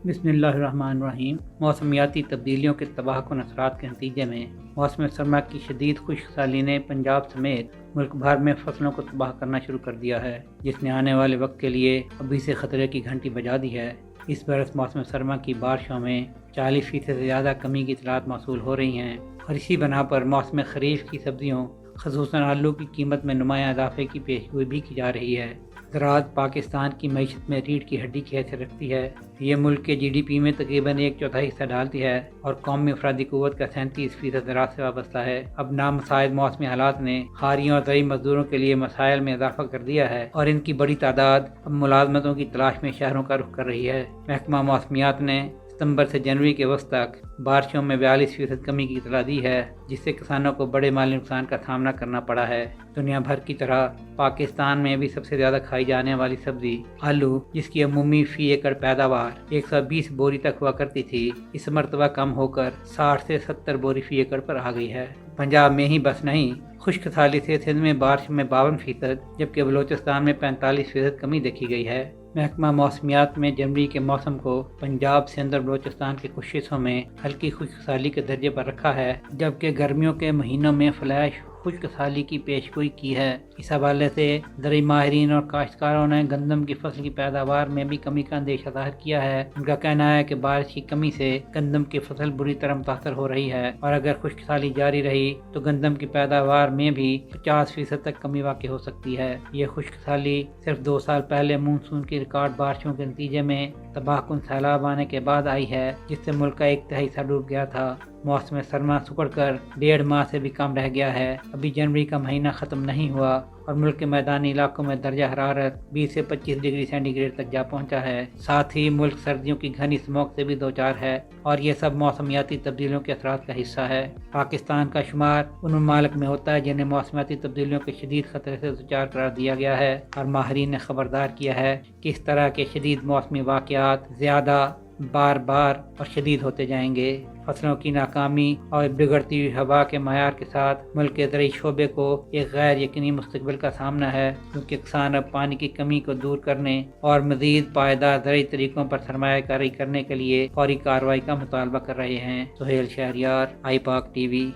بسم اللہ الرحمن الرحیم۔ موسمیاتی تبدیلیوں کے تباہ کن اثرات کے نتیجے میں موسم سرما کی شدید خشک سالی نے پنجاب سمیت ملک بھر میں فصلوں کو تباہ کرنا شروع کر دیا ہے، جس نے آنے والے وقت کے لیے ابھی سے خطرے کی گھنٹی بجا دی ہے۔ اس برس موسم سرما کی بارشوں میں 40% سے زیادہ کمی کی اطلاعات موصول ہو رہی ہیں، اور اسی بنا پر موسم خریف کی سبزیوں خصوصاً آلو کی قیمت میں نمایاں اضافے کی پیشگوئی بھی کی جا رہی ہے۔ زراعت پاکستان کی معیشت میں ریڑھ کی ہڈی کی حیثیت رکھتی ہے۔ یہ ملک کے جی ڈی پی میں تقریباً 1/4 حصہ ڈالتی ہے اور قومی افرادی قوت کا 37% زراعت سے وابستہ ہے۔ اب نامساعد موسمی حالات نے کھاریوں اور زرعی مزدوروں کے لیے مسائل میں اضافہ کر دیا ہے، اور ان کی بڑی تعداد اب ملازمتوں کی تلاش میں شہروں کا رخ کر رہی ہے۔ محکمہ موسمیات نے ستمبر سے جنوری کے وسط تک بارشوں میں 42% کمی کی اطلاع دی ہے، جس سے کسانوں کو بڑے مالی نقصان کا سامنا کرنا پڑا ہے۔ دنیا بھر کی طرح پاکستان میں بھی سب سے زیادہ کھائی جانے والی سبزی آلو، جس کی عمومی فی ایکڑ پیداوار 120 بوری تک ہوا کرتی تھی، اس مرتبہ کم ہو کر 60 سے 70 بوری فی ایکڑ پر آ گئی ہے۔ پنجاب میں ہی بس نہیں، خشک سالی سے سندھ میں بارش میں 52%، جبکہ بلوچستان میں 45% کمی دیکھی گئی ہے۔ محکمہ موسمیات میں جنوری کے موسم کو پنجاب، سندھ اور بلوچستان کے کچھ حصوں میں ہلکی خشک سالی کے درجے پر رکھا ہے، جبکہ گرمیوں کے مہینوں میں فلیش خشک سالی کی پیشگوئی کی ہے۔ اس حوالے سے زرعی ماہرین اور کاشتکاروں نے گندم کی فصل کی پیداوار میں بھی کمی کا اندیشہ ظاہر کیا ہے۔ ان کا کہنا ہے کہ بارش کی کمی سے گندم کی فصل بری طرح متاثر ہو رہی ہے، اور اگر خشک سالی جاری رہی تو گندم کی پیداوار میں بھی 50% تک کمی واقع ہو سکتی ہے۔ یہ خشک سالی صرف 2 سال پہلے مونسون کی ریکارڈ بارشوں کے نتیجے میں تباہ کن سیلاب آنے کے بعد آئی ہے، جس سے ملک کا 1/3 حصہ ڈوب گیا تھا۔ موسم سرما سکڑ کر 1.5 ماہ سے بھی کم رہ گیا ہے۔ ابھی جنوری کا مہینہ ختم نہیں ہوا اور ملک کے میدانی علاقوں میں درجہ حرارت 20 سے 25 ڈگری سینٹی گریڈ تک جا پہنچا ہے۔ ساتھ ہی ملک سردیوں کی گھنی اسموگ سے بھی دوچار ہے، اور یہ سب موسمیاتی تبدیلیوں کے اثرات کا حصہ ہے۔ پاکستان کا شمار ان ممالک میں ہوتا ہے جنہیں موسمیاتی تبدیلیوں کے شدید خطرے سے دوچار قرار دیا گیا ہے، اور ماہرین نے خبردار کیا ہے کہ اس طرح کے شدید موسمی واقعات زیادہ بار اور شدید ہوتے جائیں گے۔ فصلوں کی ناکامی اور بگڑتی ہوئی ہوا کے معیار کے ساتھ ملک کے زرعی شعبے کو ایک غیر یقینی مستقبل کا سامنا ہے، کیونکہ کسان اب پانی کی کمی کو دور کرنے اور مزید پائیدار زرعی طریقوں پر سرمایہ کاری کرنے کے لیے فوری کارروائی کا مطالبہ کر رہے ہیں۔ سہیل شہریار، آئی پاک ٹی وی۔